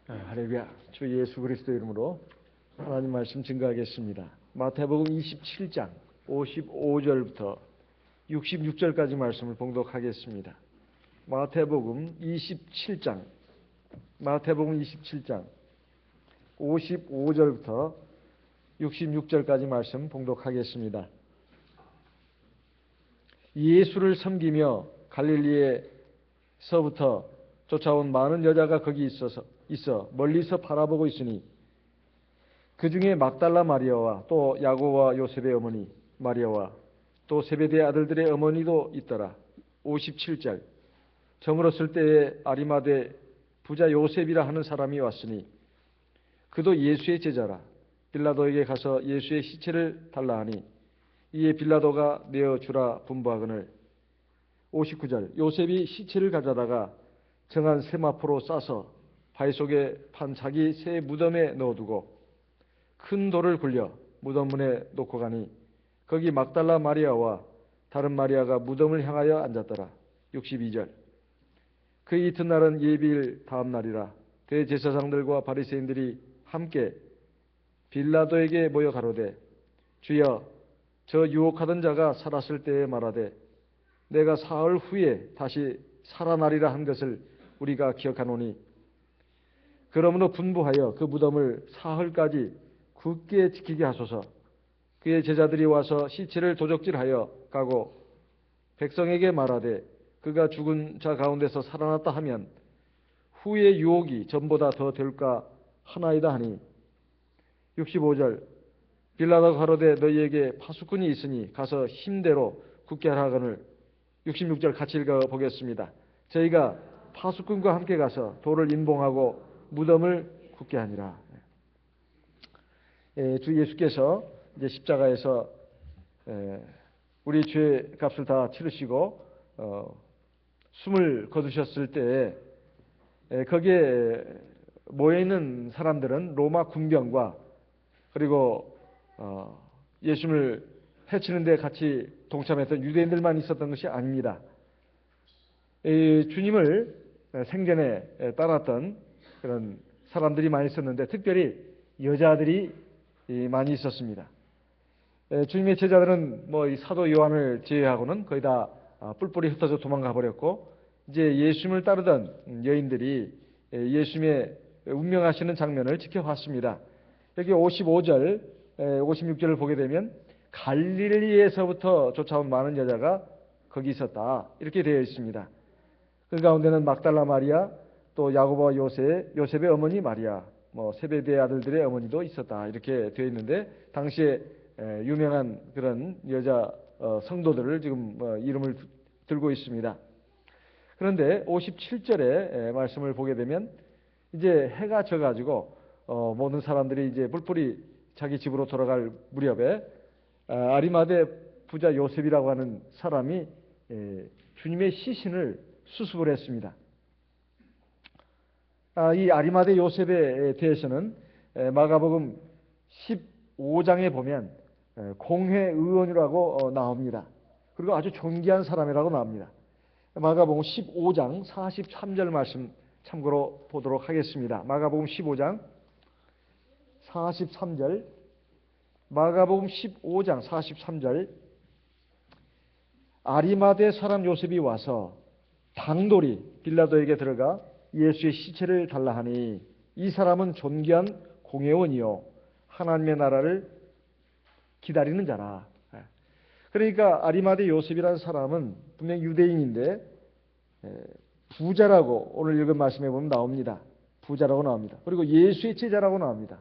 할렐루야. 주 예수 그리스도 이름으로 하나님 말씀 증거하겠습니다. 마태복음 27장 55절부터 66절까지 말씀을 봉독하겠습니다. 마태복음 27장 55절부터 66절까지 말씀 봉독하겠습니다. 예수를 섬기며 갈릴리에서부터 쫓아온 많은 여자가 거기 있어 멀리서 바라보고 있으니 그 중에 막달라 마리아와 또 야고보와 요셉의 어머니 마리아와 또 세베대 아들들의 어머니도 있더라. 57절. 저물었을 때에 아리마대 부자 요셉이라 하는 사람이 왔으니 그도 예수의 제자라. 빌라도에게 가서 예수의 시체를 달라 하니 이에 빌라도가 내어주라 분부하거늘. 59절. 요셉이 시체를 가져다가 정한 세마포로 싸서 바위 속에 판 자기 새 무덤에 넣어두고 큰 돌을 굴려 무덤 문에 놓고 가니 거기 막달라 마리아와 다른 마리아가 무덤을 향하여 앉았더라. 62절. 그 이튿날은 예비일 다음 날이라. 대제사장들과 바리새인들이 함께 빌라도에게 모여 가로되 주여 저 유혹하던 자가 살았을 때에 말하되 내가 사흘 후에 다시 살아나리라 한 것을 우리가 기억하노니 그러므로 분부하여 그 무덤을 사흘까지 굳게 지키게 하소서. 그의 제자들이 와서 시체를 도적질하여 가고 백성에게 말하되 그가 죽은 자 가운데서 살아났다 하면 후의 유혹이 전보다 더 될까 하나이다 하니. 65절. 빌라도가 가로되 너희에게 파수꾼이 있으니 가서 힘대로 굳게 하라 하거늘. 66절 같이 읽어보겠습니다. 저희가 파수꾼과 함께 가서 돌을 인봉하고 무덤을 굳게 하니라. 주 예수께서 이제 십자가에서 우리 죄 값을 다 치르시고 숨을 거두셨을 때에 거기에 모여 있는 사람들은 로마 군병과 그리고 예수님을 해치는 데 같이 동참했던 유대인들만 있었던 것이 아닙니다. 주님을 생전에 따랐던 그런 사람들이 많이 있었는데 특별히 여자들이 많이 있었습니다. 주님의 제자들은 이 사도 요한을 제외하고는 거의 다 뿔뿔이 흩어져 도망가 버렸고 이제 예수님을 따르던 여인들이 예수님의 운명하시는 장면을 지켜봤습니다. 여기 55절, 56절을 보게 되면 갈릴리에서부터 쫓아온 많은 여자가 거기 있었다 이렇게 되어 있습니다. 그 가운데는 막달라 마리아, 또 야고보와 요셉의 어머니 마리아, 세베대 아들들의 어머니도 있었다 이렇게 되어 있는데 당시에 유명한 그런 여자 성도들을 지금 이름을 들고 있습니다. 그런데 57절의 말씀을 보게 되면 이제 해가 져가지고 모든 사람들이 이제 뿔뿔이 자기 집으로 돌아갈 무렵에 아리마대 부자 요셉이라고 하는 사람이 주님의 시신을 수습을 했습니다. 이 아리마대 요셉에 대해서는 마가복음 15장에 보면 공회의원이라고 나옵니다. 그리고 아주 존귀한 사람이라고 나옵니다. 마가복음 15장 43절 말씀 참고로 보도록 하겠습니다. 마가복음 15장 43절, 마가복음 15장 43절. 아리마대 사람 요셉이 와서 당돌이 빌라도에게 들어가 예수의 시체를 달라 하니 이 사람은 존귀한 공회원이요 하나님의 나라를 기다리는 자라. 그러니까 아리마대 요셉이라는 사람은 분명 유대인인데 부자라고 오늘 읽은 말씀에 보면 나옵니다. 부자라고 나옵니다. 그리고 예수의 제자라고 나옵니다.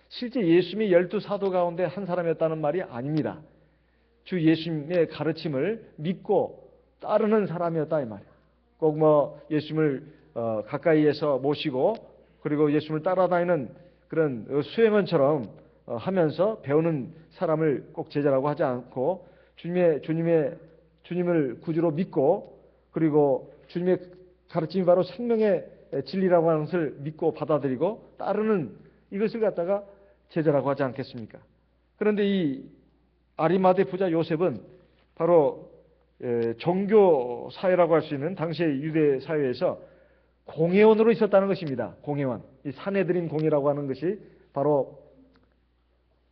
실제 예수님이 12사도 가운데 한 사람이었다는 말이 아닙니다. 주 예수님의 가르침을 믿고 따르는 사람이었다 이 말이에요. 꼭 예수님을 가까이에서 모시고 그리고 예수님을 따라다니는 그런 수행원처럼 하면서 배우는 사람을 꼭 제자라고 하지 않고 주님을 구주로 믿고 그리고 주님의 가르침이 바로 생명의 진리라고 하는 것을 믿고 받아들이고 따르는 이것을 갖다가 제자라고 하지 않겠습니까? 그런데 이 아리마대 부자 요셉은 바로 종교 사회라고 할 수 있는 당시의 유대 사회에서 공회원으로 있었다는 것입니다. 공회원. 이 산헤드린 공회라고 하는 것이 바로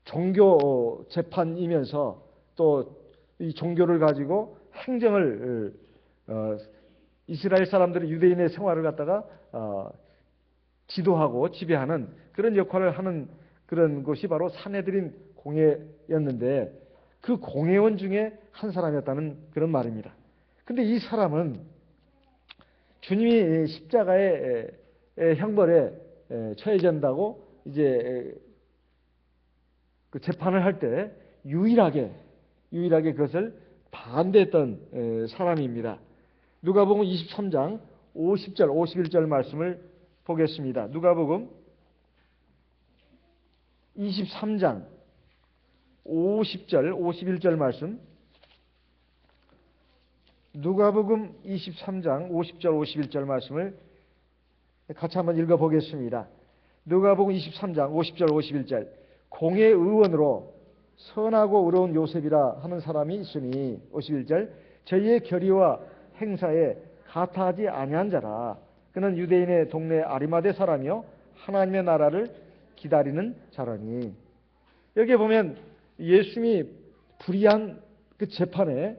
종교 재판이면서 또 이 종교를 가지고 행정을 이스라엘 사람들이 유대인의 생활을 갖다가 지도하고 지배하는 그런 역할을 하는 그런 곳이 바로 산헤드린 공회였는데 그 공회원 중에 한 사람이었다는 그런 말입니다. 근데 이 사람은 주님이 십자가의 형벌에 처해진다고 이제 그 재판을 할 때 유일하게 그것을 반대했던 사람입니다. 누가복음 23장 50절 51절 말씀을 보겠습니다. 누가복음 23장 50절 51절 말씀. 누가복음 23장 50절 51절 말씀을 같이 한번 읽어보겠습니다. 누가복음 23장 50절 51절. 공회의원으로 선하고 의로운 요셉이라 하는 사람이 있으니 51절. 저희의 결의와 행사에 가타하지 아니한 자라. 그는 유대인의 동네 아리마대 사람이요 하나님의 나라를 기다리는 자라니. 여기에 보면 예수님이 불의한 그 재판에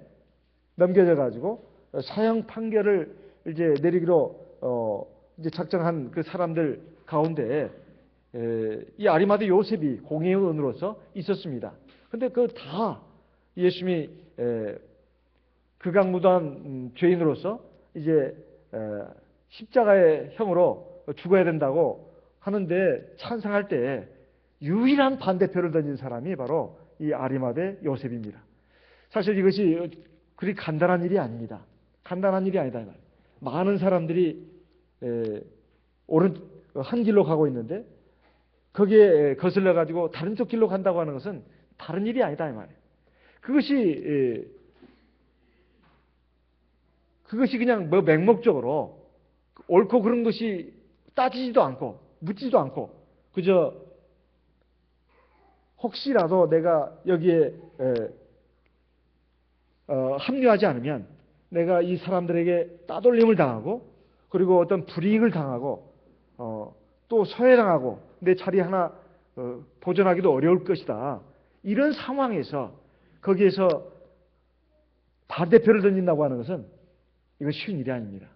넘겨져 가지고 사형 판결을 이제 내리기로 이제 작정한 그 사람들 가운데 이 아리마대 요셉이 공회의원으로서 있었습니다. 근데 그 다 예수님이 극악무도한 죄인으로서 이제 십자가의 형으로 죽어야 된다고 하는데 찬성할 때 유일한 반대표를 던진 사람이 바로 이 아리마대 요셉입니다. 사실 이것이 그리 간단한 일이 아닙니다. 간단한 일이 아니다. 많은 사람들이 옳은 한 길로 가고 있는데 거기에 거슬러 가지고 다른 쪽 길로 간다고 하는 것은 다른 일이 아니다 이 말이에요. 그것이 그냥 뭐 맹목적으로 옳고 그런 것이 따지지도 않고 묻지도 않고 그저 혹시라도 내가 여기에 합류하지 않으면 내가 이 사람들에게 따돌림을 당하고 그리고 어떤 불이익을 당하고 또 소외당하고 내 자리 하나 보존하기도 어려울 것이다. 이런 상황에서 거기에서 반대표를 던진다고 하는 것은 이건 쉬운 일이 아닙니다.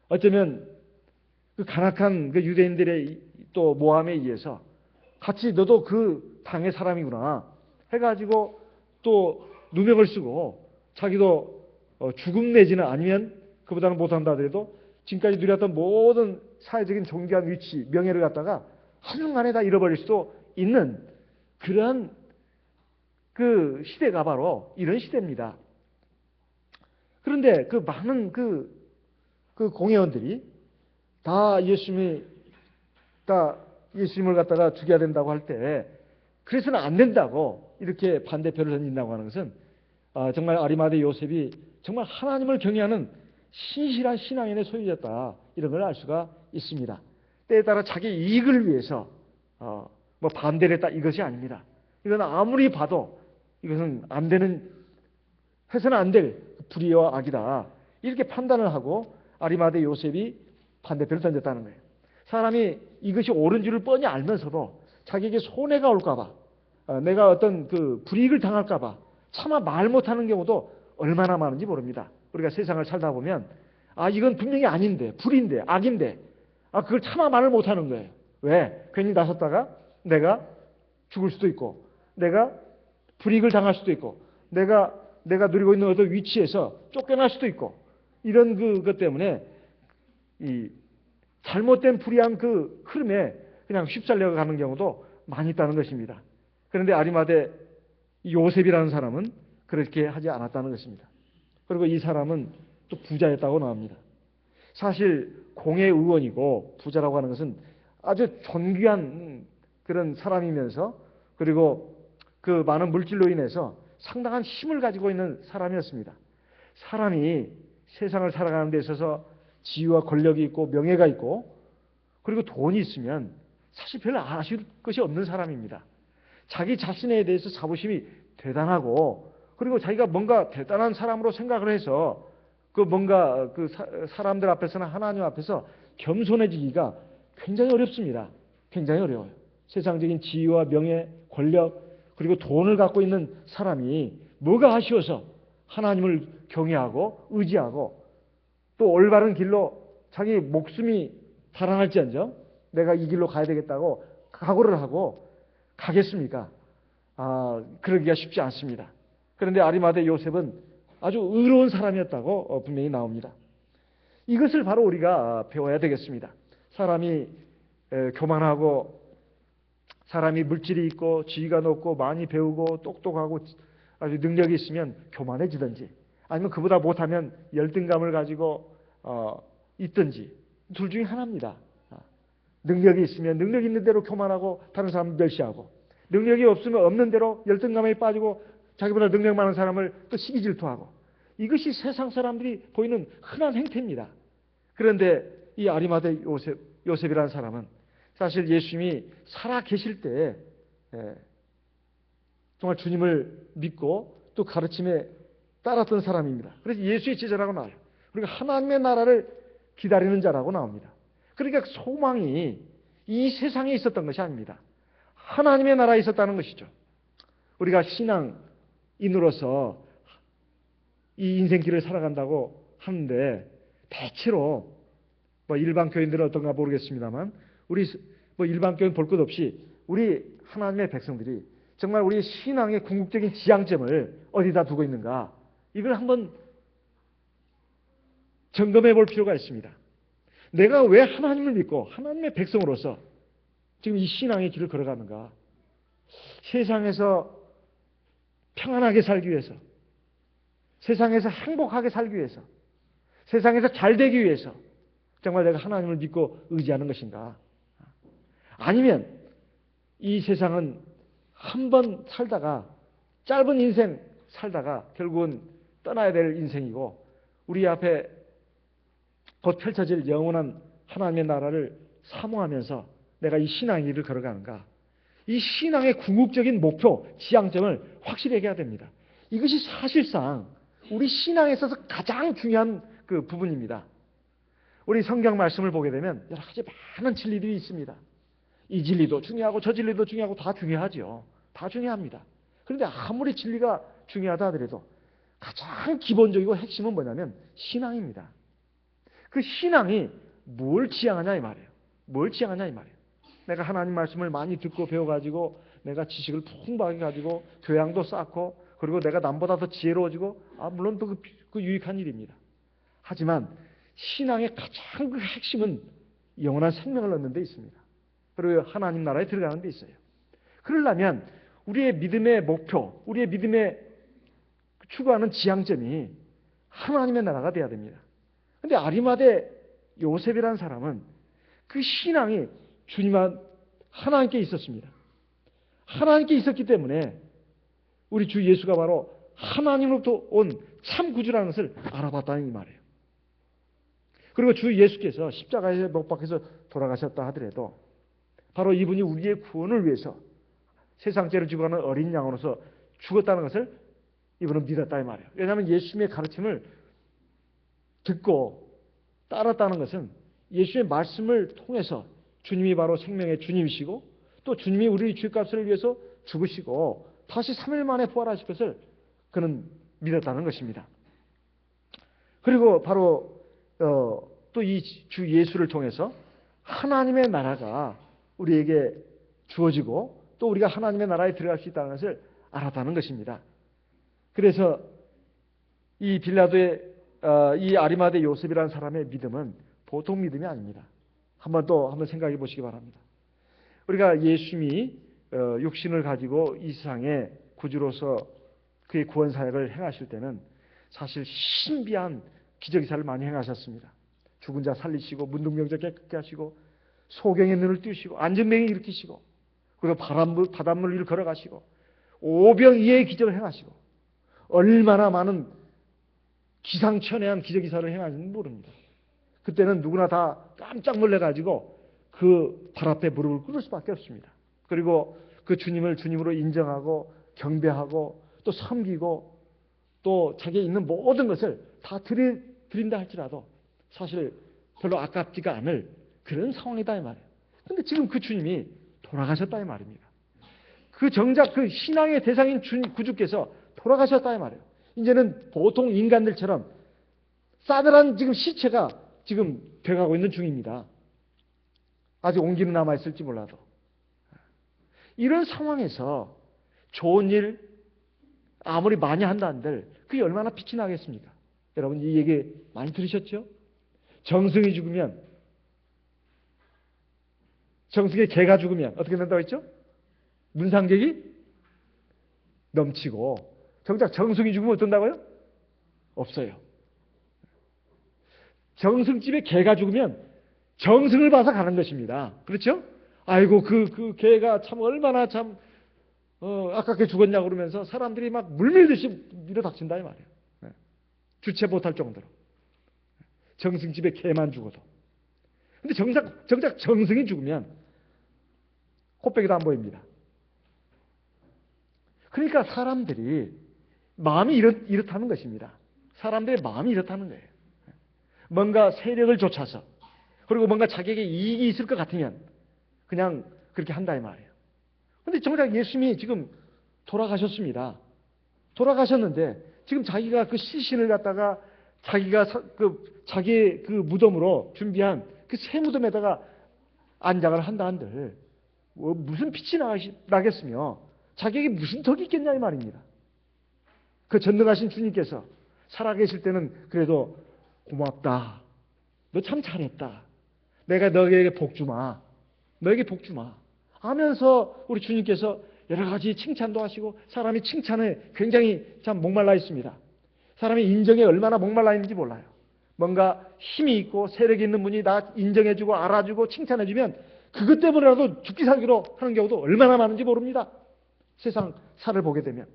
어쩌면 그 간악한 그 유대인들의 또 모함에 의해서 같이 너도 그 당의 사람이구나 해가지고 또 누명을 쓰고 자기도 죽음 내지는 아니면 그보다는 못한다 하더라도 지금까지 누렸던 모든 사회적인 존귀한 위치, 명예를 갖다가 한순간에 다 잃어버릴 수도 있는 그런 그 시대가 바로 이런 시대입니다. 그런데 그 많은 그 공회원들이 다 예수님을 갖다가 죽여야 된다고 할 때 그래서는 안 된다고 이렇게 반대표를 던진다고 하는 것은 정말 아리마대 요셉이 정말 하나님을 경외하는 신실한 신앙인의 소유였다. 이런 걸 알 수가 있습니다. 때에 따라 자기 이익을 위해서 뭐 반대를 했다 이것이 아닙니다. 이건 아무리 봐도 이것은 안 되는 해서는 안 될 불의와 악이다. 이렇게 판단을 하고 아리마대 요셉이 반대표를 던졌다는 거예요. 사람이 이것이 옳은 줄을 뻔히 알면서도 자기에게 손해가 올까봐 내가 어떤 그 불이익을 당할까봐 차마 말 못하는 경우도 얼마나 많은지 모릅니다. 우리가 세상을 살다 보면 이건 분명히 아닌데 불인데 악인데 그걸 차마 말을 못하는 거예요. 왜? 괜히 나섰다가 내가 죽을 수도 있고 내가 불이익을 당할 수도 있고 내가 누리고 있는 어떤 위치에서 쫓겨날 수도 있고 이런 그것 때문에 이 잘못된 불의한 그 흐름에 그냥 휩쓸려 가는 경우도 많이 있다는 것입니다. 그런데 아리마대 요셉이라는 사람은 그렇게 하지 않았다는 것입니다. 그리고 이 사람은 또 부자였다고 나옵니다. 사실 공회의원이고 부자라고 하는 것은 아주 존귀한 그런 사람이면서 그리고 그 많은 물질로 인해서 상당한 힘을 가지고 있는 사람이었습니다. 사람이 세상을 살아가는 데 있어서 지위와 권력이 있고 명예가 있고 그리고 돈이 있으면 사실 별로 아쉬울 것이 없는 사람입니다. 자기 자신에 대해서 자부심이 대단하고 그리고 자기가 뭔가 대단한 사람으로 생각을 해서 그 뭔가 그 사람들 앞에서나 하나님 앞에서 겸손해지기가 굉장히 어렵습니다. 굉장히 어려워요. 세상적인 지위와 명예, 권력, 그리고 돈을 갖고 있는 사람이 뭐가 아쉬워서 하나님을 경외하고 의지하고 또 올바른 길로 자기 목숨이 달아날지언정 내가 이 길로 가야 되겠다고 각오를 하고 가겠습니까? 그러기가 쉽지 않습니다. 그런데 아리마대 요셉은 아주 의로운 사람이었다고 분명히 나옵니다. 이것을 바로 우리가 배워야 되겠습니다. 사람이 교만하고 사람이 물질이 있고 지위가 높고 많이 배우고 똑똑하고 아주 능력이 있으면 교만해지든지 아니면 그보다 못하면 열등감을 가지고 있든지 둘 중에 하나입니다. 능력이 있으면 능력 있는 대로 교만하고 다른 사람을 멸시하고 능력이 없으면 없는 대로 열등감에 빠지고 자기보다 능력 많은 사람을 또 시기 질투하고 이것이 세상 사람들이 보이는 흔한 행태입니다. 그런데 이 아리마대 요셉이라는 사람은 사실 예수님이 살아 계실 때 정말 주님을 믿고 또 가르침에 따랐던 사람입니다. 그래서 예수의 제자라고 나와요. 그리고 하나님의 나라를 기다리는 자라고 나옵니다. 그러니까 소망이 이 세상에 있었던 것이 아닙니다. 하나님의 나라에 있었다는 것이죠. 우리가 신앙인으로서 이 인생길을 살아간다고 하는데 대체로 일반 교인들은 어떤가 모르겠습니다만 우리 일반 교인 볼 것 없이 우리 하나님의 백성들이 정말 우리 신앙의 궁극적인 지향점을 어디다 두고 있는가 이걸 한번 점검해 볼 필요가 있습니다. 내가 왜 하나님을 믿고 하나님의 백성으로서 지금 이 신앙의 길을 걸어가는가? 세상에서 평안하게 살기 위해서, 세상에서 행복하게 살기 위해서, 세상에서 잘 되기 위해서 정말 내가 하나님을 믿고 의지하는 것인가? 아니면 이 세상은 한 번 살다가 짧은 인생 살다가 결국은 떠나야 될 인생이고 우리 앞에 곧 펼쳐질 영원한 하나님의 나라를 사모하면서 내가 이 신앙의 길을 걸어가는가? 이 신앙의 궁극적인 목표, 지향점을 확실히 얘기해야 됩니다. 이것이 사실상 우리 신앙에 있어서 가장 중요한 그 부분입니다. 우리 성경 말씀을 보게 되면 여러 가지 많은 진리들이 있습니다. 이 진리도 중요하고 저 진리도 중요하고 다 중요하죠. 다 중요합니다. 그런데 아무리 진리가 중요하다 하더라도 가장 기본적이고 핵심은 뭐냐면 신앙입니다. 그 신앙이 뭘 지향하냐 이 말이에요. 뭘 지향하냐 이 말이에요. 내가 하나님 말씀을 많이 듣고 배워가지고 내가 지식을 풍부하게 가지고 교양도 쌓고 그리고 내가 남보다 더 지혜로워지고 물론 또 그 유익한 일입니다. 하지만 신앙의 가장 그 핵심은 영원한 생명을 얻는 데 있습니다. 그리고 하나님 나라에 들어가는 데 있어요. 그러려면 우리의 믿음의 목표, 우리의 믿음의 추구하는 지향점이 하나님의 나라가 돼야 됩니다. 그런데 아리마대 요셉이라는 사람은 그 신앙이 주님한 하나님께 있었습니다. 하나님께 있었기 때문에 우리 주 예수가 바로 하나님으로부터 온 참 구주라는 것을 알아봤다는 이 말이에요. 그리고 주 예수께서 십자가에 못 박혀서 돌아가셨다 하더라도 바로 이분이 우리의 구원을 위해서 세상죄를 지고 가는 어린 양으로서 죽었다는 것을 이분은 믿었다 이 말이에요. 왜냐하면 예수님의 가르침을 듣고 따랐다는 것은 예수의 말씀을 통해서 주님이 바로 생명의 주님이시고 또 주님이 우리 죄값을 위해서 죽으시고 다시 3일 만에 부활하실 것을 그는 믿었다는 것입니다. 그리고 바로 또 이 주 예수를 통해서 하나님의 나라가 우리에게 주어지고 또 우리가 하나님의 나라에 들어갈 수 있다는 것을 알았다는 것입니다. 그래서 이 빌라도의 이 아리마대 요셉이라는 사람의 믿음은 보통 믿음이 아닙니다. 한번 생각해 보시기 바랍니다. 우리가 예수님이 육신을 가지고 이 세상에 구주로서 그의 구원 사역을 행하실 때는 사실 신비한 기적기사를 많이 행하셨습니다. 죽은 자 살리시고 문둥병자 깨끗게 하시고 소경의 눈을 띄우시고 안전병이 일으키시고 그리고 바닷물 위를 걸어가시고 오병이어의 기적을 행하시고 얼마나 많은 기상천외한 기적기사를 행하는지 모릅니다. 그때는 누구나 다 깜짝 놀래가지고 그 발 앞에 무릎을 꿇을 수밖에 없습니다. 그리고 그 주님을 주님으로 인정하고 경배하고 또 섬기고 또 자기에 있는 모든 것을 다 드린다 할지라도 사실 별로 아깝지가 않을 그런 상황이다 이 말이에요. 근데 지금 그 주님이 돌아가셨다 이 말입니다. 그 정작 그 신앙의 대상인 구주께서 돌아가셨다 이 말이에요. 이제는 보통 인간들처럼 싸늘한 지금 시체가 지금 돼가고 있는 중입니다. 아직 온기는 남아있을지 몰라도. 이런 상황에서 좋은 일 아무리 많이 한다 한들 그게 얼마나 빛이 나겠습니까? 여러분 이 얘기 많이 들으셨죠? 정승이 죽으면, 정승의 개가 죽으면 어떻게 된다고 했죠? 문상객이 넘치고, 정작 정승이 죽으면 어떤다고요? 없어요. 정승집에 개가 죽으면 정승을 봐서 가는 것입니다. 그렇죠? 아이고 그 개가 참 얼마나 참 아깝게 죽었냐 그러면서 사람들이 막 물밀듯이 밀어닥친다 이 말이에요. 주체 못할 정도로. 정승집에 개만 죽어도. 근데 정작 정승이 죽으면 코빼기도 안 보입니다. 그러니까 사람들이 마음이 이렇다는 것입니다. 사람들의 마음이 이렇다는 거예요. 뭔가 세력을 쫓아서, 그리고 뭔가 자기에게 이익이 있을 것 같으면 그냥 그렇게 한다 이 말이에요. 그런데 정작 예수님이 지금 돌아가셨습니다. 돌아가셨는데 지금 자기가 그 시신을 갖다가 자기가 자기의 그 무덤으로 준비한 그 새 무덤에다가 안장을 한다 한들 무슨 빛이 나겠으며 자기에게 무슨 덕이 있겠냐 이 말입니다. 그 전능하신 주님께서 살아계실 때는 그래도 고맙다. 너 참 잘했다. 내가 너에게 복 주마. 너에게 복 주마. 하면서 우리 주님께서 여러 가지 칭찬도 하시고, 사람이 칭찬에 굉장히 참 목말라 있습니다. 사람이 인정에 얼마나 목말라 있는지 몰라요. 뭔가 힘이 있고 세력이 있는 분이 나 인정해주고 알아주고 칭찬해주면 그것 때문에라도 죽기 살기로 하는 경우도 얼마나 많은지 모릅니다. 세상 살을 보게 되면.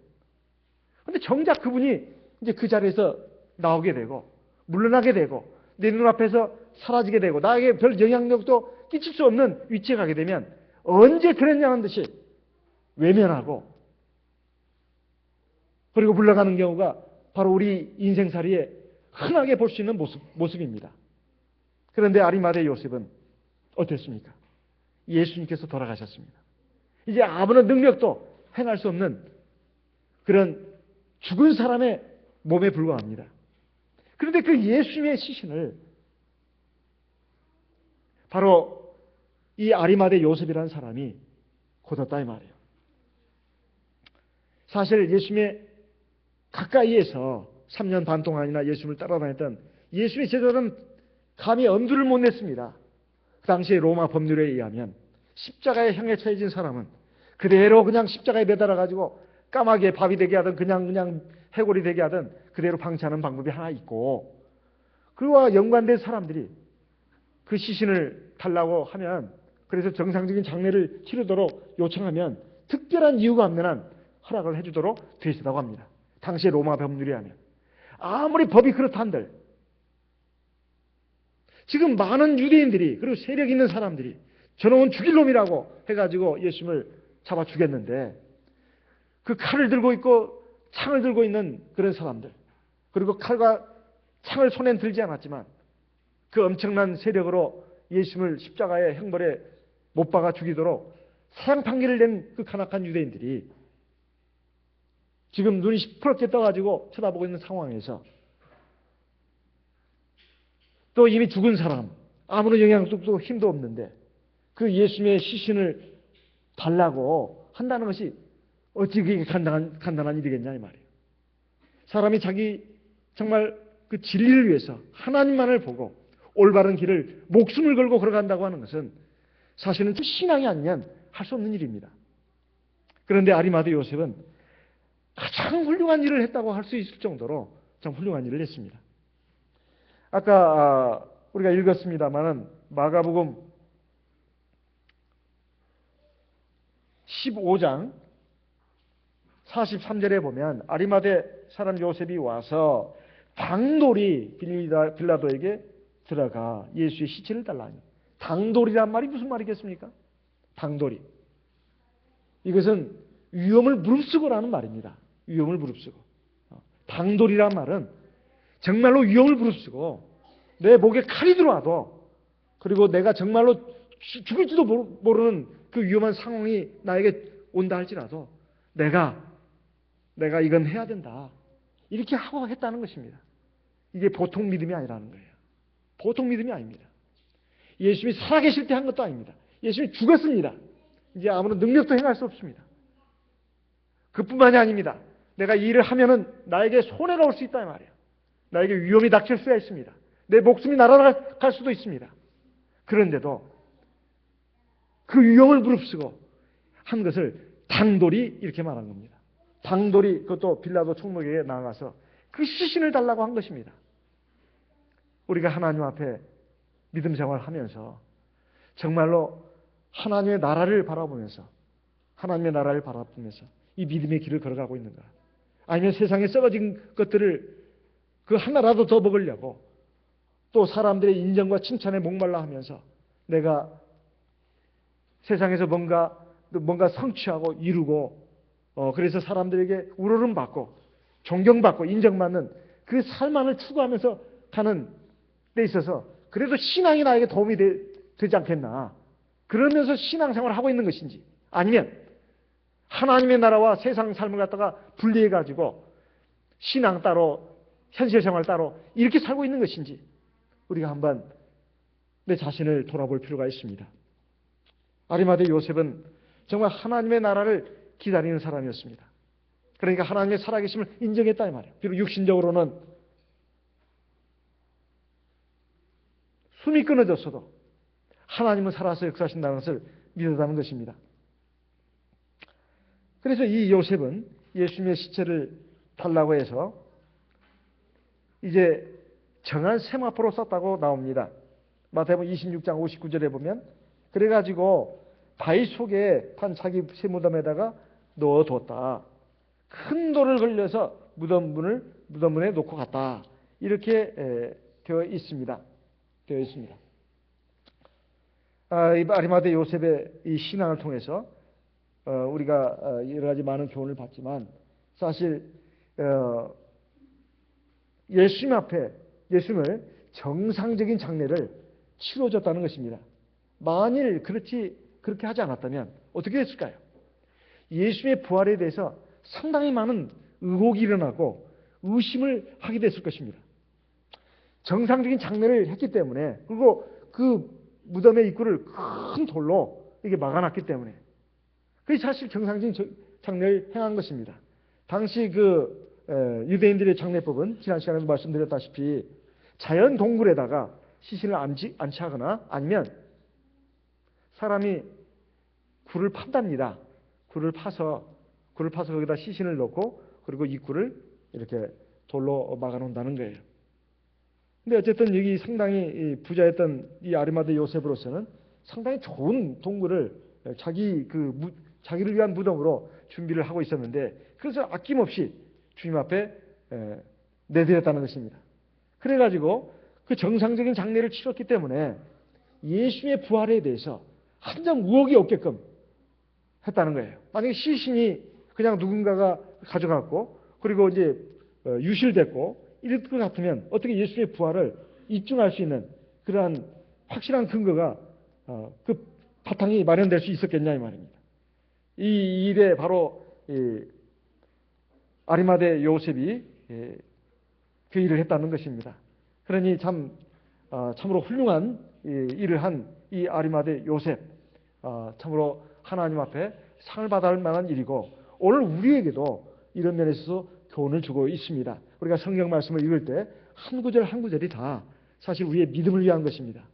그런데 정작 그분이 이제 그 자리에서 나오게 되고 물러나게 되고 내 눈앞에서 사라지게 되고 나에게 별 영향력도 끼칠 수 없는 위치에 가게 되면 언제 그랬냐는 듯이 외면하고, 그리고 물러가는 경우가 바로 우리 인생살이에 흔하게 볼 수 있는 모습입니다. 그런데 아리마대 요셉은 어땠습니까? 예수님께서 돌아가셨습니다. 이제 아무런 능력도 행할 수 없는 그런 죽은 사람의 몸에 불과합니다. 그런데 그 예수님의 시신을 바로 이 아리마대 요셉이라는 사람이 god었다 이 말이에요. 사실 예수님의 가까이에서 3년 반 동안이나 예수님을 따라다녔던 예수님의 제자들은 감히 엄두를 못 냈습니다. 그 당시에 로마 법률에 의하면 십자가에 형에 처해진 사람은 그대로 그냥 십자가에 매달아가지고 까마귀에 밥이 되게 하든 그냥 해골이 되게 하든 그대로 방치하는 방법이 하나 있고, 그와 연관된 사람들이 그 시신을 달라고 하면, 그래서 정상적인 장례를 치르도록 요청하면 특별한 이유가 없는 한 허락을 해주도록 되어 있었다고 합니다. 당시에 로마 법률에 하면. 아무리 법이 그렇다 한들 지금 많은 유대인들이, 그리고 세력 있는 사람들이 저놈은 죽일 놈이라고 해가지고 예수님을 잡아 죽였는데, 그 칼을 들고 있고 창을 들고 있는 그런 사람들, 그리고 칼과 창을 손엔 들지 않았지만 그 엄청난 세력으로 예수님을 십자가의 형벌에 못 박아 죽이도록 사형 판결을 낸 그 간악한 유대인들이 지금 눈이 시퍼렇게 떠가지고 쳐다보고 있는 상황에서 또 이미 죽은 사람, 아무런 영향도 힘도 없는데 그 예수님의 시신을 달라고 한다는 것이 어찌 그게 간단한 일이겠냐 이 말이에요. 사람이 자기 정말 그 진리를 위해서 하나님만을 보고 올바른 길을 목숨을 걸고 걸어간다고 하는 것은 사실은 신앙이 아니면 할 수 없는 일입니다. 그런데 아리마대 요셉은 가장 훌륭한 일을 했다고 할 수 있을 정도로 참 훌륭한 일을 했습니다. 아까 우리가 읽었습니다마는 마가복음 15장 43절에 보면 아리마대 사람 요셉이 와서 당돌이 빌라도에게 들어가 예수의 시체를 달라니. 당돌이란 말이 무슨 말이겠습니까? 당돌이. 이것은 위험을 무릅쓰고라는 말입니다. 위험을 무릅쓰고. 당돌이란 말은 정말로 위험을 무릅쓰고 내 목에 칼이 들어와도, 그리고 내가 정말로 죽을지도 모르는 그 위험한 상황이 나에게 온다 할지라도 내가 이건 해야 된다. 이렇게 하고 했다는 것입니다. 이게 보통 믿음이 아니라는 거예요. 보통 믿음이 아닙니다. 예수님이 살아계실 때 한 것도 아닙니다. 예수님이 죽었습니다. 이제 아무런 능력도 행할 수 없습니다. 그뿐만이 아닙니다. 내가 이 일을 하면은 나에게 손해가 올 수 있다 이 말이에요. 나에게 위험이 닥칠 수가 있습니다. 내 목숨이 날아갈 수도 있습니다. 그런데도 그 위험을 무릅쓰고 한 것을 당돌이 이렇게 말한 겁니다. 당돌이 그것도 빌라도 총독에게 나가서 그 시신을 달라고 한 것입니다. 우리가 하나님 앞에 믿음 생활을 하면서 정말로 하나님의 나라를 바라보면서 이 믿음의 길을 걸어가고 있는가? 아니면 세상에 썩어진 것들을 그 하나라도 더 먹으려고 또 사람들의 인정과 칭찬에 목말라 하면서 내가 세상에서 뭔가 성취하고 이루고 그래서 사람들에게 우러름 받고 존경받고 인정받는 그 삶만을 추구하면서 가는 데 있어서 그래도 신앙이 나에게 도움이 되지 않겠나? 그러면서 신앙생활을 하고 있는 것인지 아니면 하나님의 나라와 세상 삶을 갖다가 분리해가지고 신앙 따로 현실생활 따로 이렇게 살고 있는 것인지 우리가 한번 내 자신을 돌아볼 필요가 있습니다. 아리마대 요셉은 정말 하나님의 나라를 기다리는 사람이었습니다. 그러니까 하나님의 살아계심을 인정했다 이 말이에요. 비록 육신적으로는 숨이 끊어졌어도 하나님은 살아서 역사하신다는 것을 믿었다는 것입니다. 그래서 이 요셉은 예수님의 시체를 달라고 해서 이제 정한 세마포로 썼다고 나옵니다. 마태복음 26장 59절에 보면 그래가지고 바위 속에 판 자기 새 무덤에다가 넣어뒀다. 큰 돌을 걸려서 무덤문에 놓고 갔다. 이렇게 되어 있습니다. 이 아리마대 요셉의 이 신앙을 통해서 우리가 여러 가지 많은 교훈을 받지만 사실 예수님 앞에 예수님을 정상적인 장례를 치러줬다는 것입니다. 만일 그렇게 하지 않았다면 어떻게 됐을까요? 예수님의 부활에 대해서 상당히 많은 의혹이 일어나고 의심을 하게 됐을 것입니다. 정상적인 장례를 했기 때문에 그리고 그 무덤의 입구를 큰 돌로 이게 막아놨기 때문에 그게 사실 정상적인 장례를 행한 것입니다. 당시 유대인들의 장례법은 지난 시간에도 말씀드렸다시피 자연 동굴에다가 시신을 안치하거나 아니면 사람이 굴을 판답니다. 굴을 파서 거기다 시신을 넣고 그리고 입구를 이렇게 돌로 막아놓는다는 거예요. 근데 어쨌든 여기 상당히 부자였던 이 아리마대 요셉으로서는 상당히 좋은 동굴을 자기를 위한 무덤으로 준비를 하고 있었는데 그래서 아낌없이 주님 앞에 내드렸다는 것입니다. 그래가지고 그 정상적인 장례를 치렀기 때문에 예수님의 부활에 대해서 한 점 의혹이 없게끔 했다는 거예요. 만약에 시신이 그냥 누군가가 가져갔고 그리고 이제 유실됐고 이럴 것 같으면 어떻게 예수님의 부활을 입증할 수 있는 그러한 확실한 근거가 그 바탕이 마련될 수 있었겠냐 이 말입니다. 이 일에 바로 아리마대 요셉이 그 일을 했다는 것입니다. 그러니 참으로 훌륭한 일을 한 이 아리마대 요셉 참으로 하나님 앞에 상을 받을 만한 일이고 오늘 우리에게도 이런 면에 있어서 교훈을 주고 있습니다. 우리가 성경 말씀을 읽을 때 한 구절 한 구절이 다 사실 우리의 믿음을 위한 것입니다.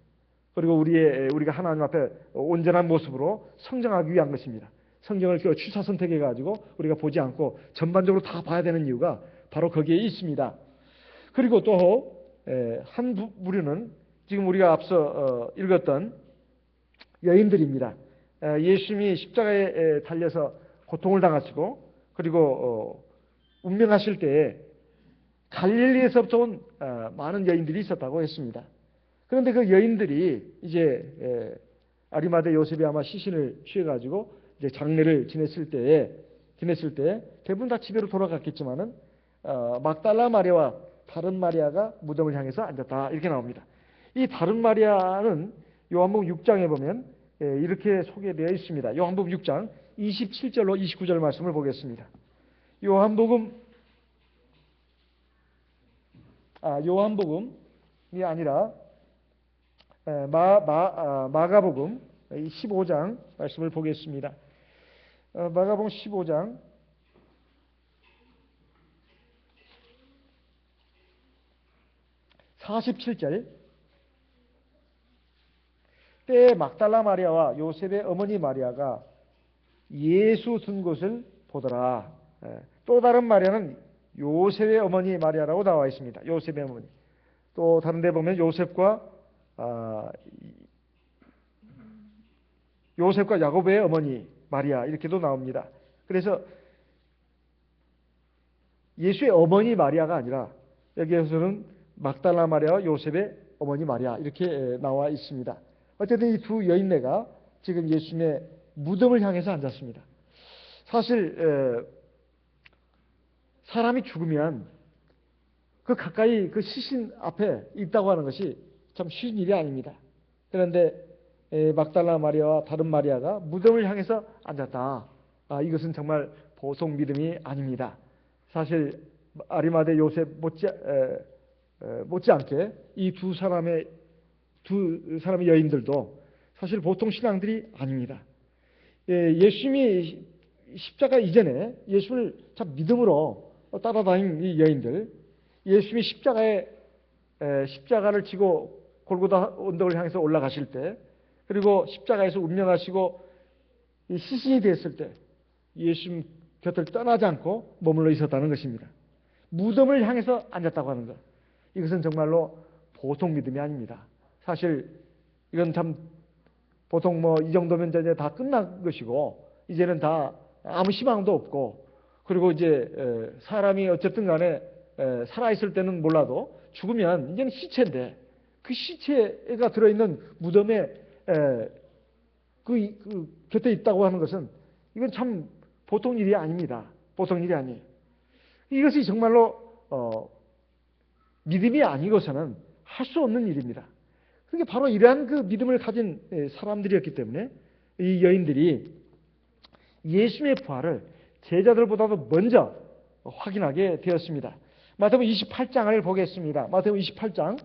그리고 우리가 하나님 앞에 온전한 모습으로 성장하기 위한 것입니다. 성경을 취사 선택해 가지고 우리가 보지 않고 전반적으로 다 봐야 되는 이유가 바로 거기에 있습니다. 그리고 또 한 부류는 지금 우리가 앞서 읽었던 여인들입니다. 예수님이 십자가에 달려서 고통을 당하시고 그리고 운명하실 때에 갈릴리에서부터 온 많은 여인들이 있었다고 했습니다. 그런데 그 여인들이 이제 아리마대 요셉이 아마 시신을 취해가지고 이제 장례를 지냈을 때 대부분 다 집으로 돌아갔겠지만은 막달라 마리아와 다른 마리아가 무덤을 향해서 앉았다 이렇게 나옵니다. 이 다른 마리아는 요한복음 6장에 보면 이렇게 소개되어 있습니다. 요한복음 6장 27절로 29절 말씀을 보겠습니다. 요한복음이 아니라 마가복음 15장 말씀을 보겠습니다. 마가복음 15장 47절. 때에 막달라 마리아와 요셉의 어머니 마리아가 예수 둔 곳을 보더라. 또 다른 마리아는 요셉의 어머니 마리아라고 나와 있습니다. 요셉의 어머니. 또 다른 데 보면 요셉과 야곱의 어머니 마리아 이렇게도 나옵니다. 그래서 예수의 어머니 마리아가 아니라 여기에서는 막달라 마리아와 요셉의 어머니 마리아 이렇게 나와 있습니다. 어쨌든 이 두 여인네가 지금 예수님의 무덤을 향해서 앉았습니다. 사실 사람이 죽으면 그 가까이 그 시신 앞에 있다고 하는 것이 참 쉬운 일이 아닙니다. 그런데 막달라 마리아와 다른 마리아가 무덤을 향해서 앉았다. 이것은 정말 보통 믿음이 아닙니다. 사실 아리마대 요셉 못지않게 이 두 사람의 여인들도 사실 보통 신앙들이 아닙니다. 예수님이 십자가 이전에 예수를 참 믿음으로 따라다닌 이 여인들, 예수님이 십자가를 지고 골고다 언덕을 향해서 올라가실 때, 그리고 십자가에서 운명하시고 이 시신이 됐을 때 예수님 곁을 떠나지 않고 머물러 있었다는 것입니다. 무덤을 향해서 앉았다고 하는 것, 이것은 정말로 보통 믿음이 아닙니다. 사실 이건 참 보통 이 정도면 이제 다 끝난 것이고 이제는 다 아무 희망도 없고, 그리고 이제 사람이 어쨌든 간에 살아있을 때는 몰라도 죽으면 이제는 시체인데 그 시체가 들어있는 무덤에 그 곁에 있다고 하는 것은 이건 참 보통 일이 아닙니다. 보통 일이 아니에요. 이것이 정말로 믿음이 아니고서는 할 수 없는 일입니다. 그게 바로 이러한 그 믿음을 가진 사람들이었기 때문에 이 여인들이 예수님의 부활을 제자들보다도 먼저 확인하게 되었습니다. 마태복음 28장을 보겠습니다. 마태복음 28장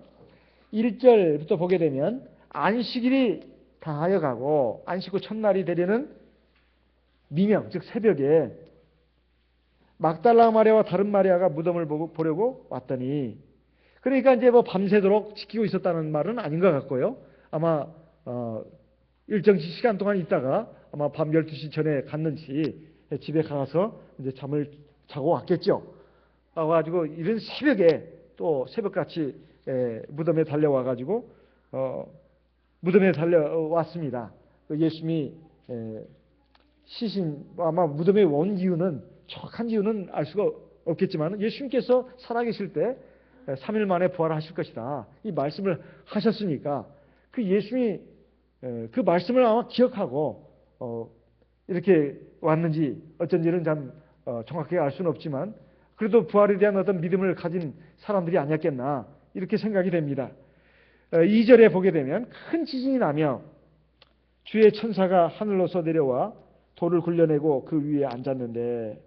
1절부터 보게 되면 안식일이 다하여 가고 안식 후 첫날이 되려는 미명, 즉 새벽에 막달라 마리아와 다른 마리아가 무덤을 보려고 왔더니, 그러니까 이제 밤새도록 지키고 있었다는 말은 아닌 것 같고요. 아마 일정 시간 동안 있다가 아마 밤 12시 전에 갔는지 집에 가서 이제 잠을 자고 왔겠죠. 와가지고 이런 새벽에 또 새벽같이 무덤에 달려와가지고 무덤에 달려왔습니다. 예수님이 시신 아마 무덤에 온 이유는, 정확한 이유는 알 수가 없겠지만 예수님께서 살아계실 때 3일 만에 부활하실 것이다, 이 말씀을 하셨으니까 그 예수님이 그 말씀을 아마 기억하고 이렇게 왔는지 어쩐지는 참 정확하게 알 수는 없지만 그래도 부활에 대한 어떤 믿음을 가진 사람들이 아니었겠나 이렇게 생각이 됩니다. 2절에 보게 되면 큰 지진이 나며 주의 천사가 하늘로서 내려와 돌을 굴려내고 그 위에 앉았는데,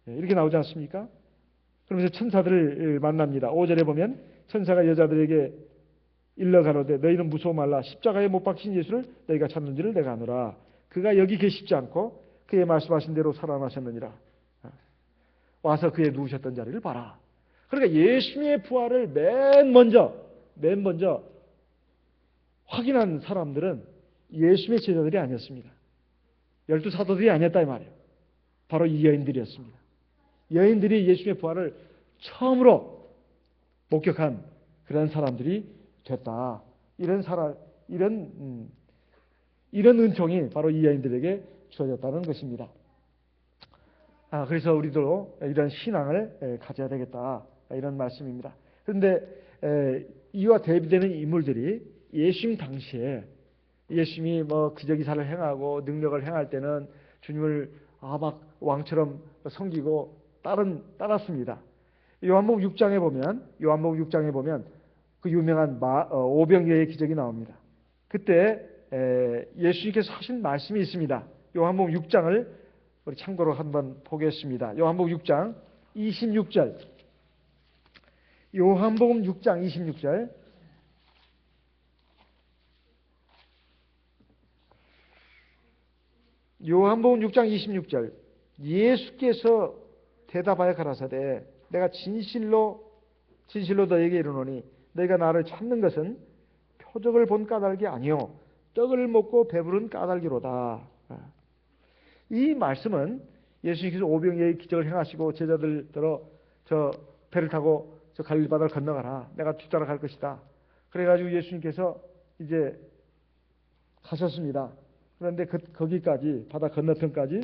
이렇게 나오지 않습니까? 그러면서 천사들을 만납니다. 5절에 보면 천사가 여자들에게 일러 가로되 너희는 무서워 말라. 십자가에 못 박힌 예수를 너희가 찾는지를 내가 아노라. 그가 여기 계시지 않고 그의 말씀하신 대로 살아나셨느니라. 와서 그의 누우셨던 자리를 봐라. 그러니까 예수님의 부활을 맨 먼저 확인한 사람들은 예수님의 제자들이 아니었습니다. 12사도들이 아니었다 이 말이에요. 바로 이 여인들이었습니다. 여인들이 예수님의 부활을 처음으로 목격한 그런 사람들이 됐다. 이런 은총이 바로 이 여인들에게 주어졌다는 것입니다. 그래서 우리도 이런 신앙을 가져야 되겠다, 이런 말씀입니다. 그런데 이와 대비되는 인물들이 예수님 당시에 예수님이 기적이사를 행하고 능력을 행할 때는 주님을 막 왕처럼 섬기고 따랐습니다. 요한복음 6장에 보면 그 유명한 오병이어의 기적이 나옵니다. 그때 예수님께서 하신 말씀이 있습니다. 요한복음 6장을 우리 참고로 한번 보겠습니다. 요한복음 6장 26절. 요한복음 6장 26절. 요한복음 6장 26절. 예수께서 대답하여 가라사대 내가 진실로 너에게 이르노니 너희가 나를 찾는 것은 표적을 본 까닭이 아니요 떡을 먹고 배부른 까닭이로다. 이 말씀은 예수님께서 오병이의 기적을 행하시고 제자들들어 저 배를 타고 저 갈릴리 바다를 건너가라. 내가 뒤따라 갈 것이다. 그래가지고 예수님께서 이제 가셨습니다. 그런데 거기까지 바다 건너편까지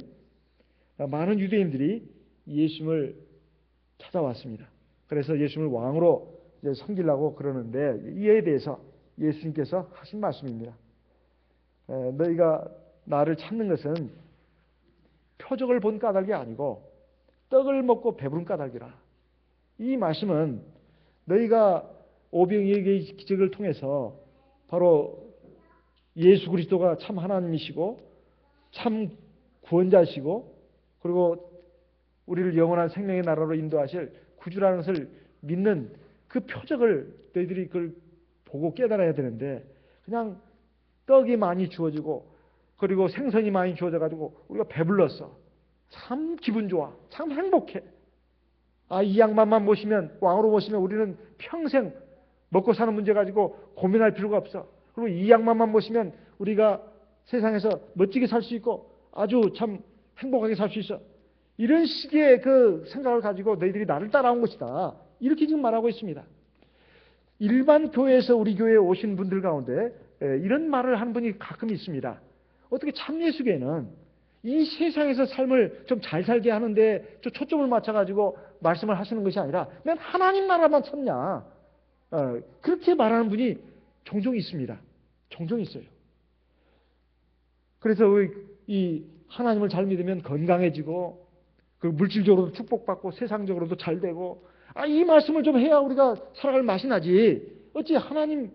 많은 유대인들이 예수님을 찾아왔습니다. 그래서 예수님을 왕으로 이제 섬기려고 그러는데 이에 대해서 예수님께서 하신 말씀입니다. 너희가 나를 찾는 것은 표적을 본 까닭이 아니고 떡을 먹고 배부른 까닭이라. 이 말씀은 너희가 오병이어의 기적을 통해서 바로 예수 그리스도가 참 하나님이시고 참 구원자시고 그리고 우리를 영원한 생명의 나라로 인도하실 구주라는 것을 믿는 그 표적을 너희들이 그걸 보고 깨달아야 되는데 그냥 떡이 많이 주어지고 그리고 생선이 많이 주어져 가지고 우리가 배불렀어. 참 기분 좋아. 참 행복해. 이 양반만 모시면 왕으로 모시면 우리는 평생 먹고 사는 문제 가지고 고민할 필요가 없어. 그리고 이 양반만 모시면 우리가 세상에서 멋지게 살 수 있고 아주 참 행복하게 살 수 있어. 이런 식의 그 생각을 가지고 너희들이 나를 따라온 것이다. 이렇게 지금 말하고 있습니다. 일반 교회에서 우리 교회에 오신 분들 가운데 이런 말을 하는 분이 가끔 있습니다. 어떻게 참 예수교회는 이 세상에서 삶을 좀 잘 살게 하는데 초점을 맞춰가지고 말씀을 하시는 것이 아니라 맨 하나님 나라만 찾냐. 그렇게 말하는 분이 종종 있습니다. 종종 있어요. 그래서 이 하나님을 잘 믿으면 건강해지고 그 물질적으로도 축복받고 세상적으로도 잘 되고 이 말씀을 좀 해야 우리가 살아갈 맛이 나지. 어찌 하나님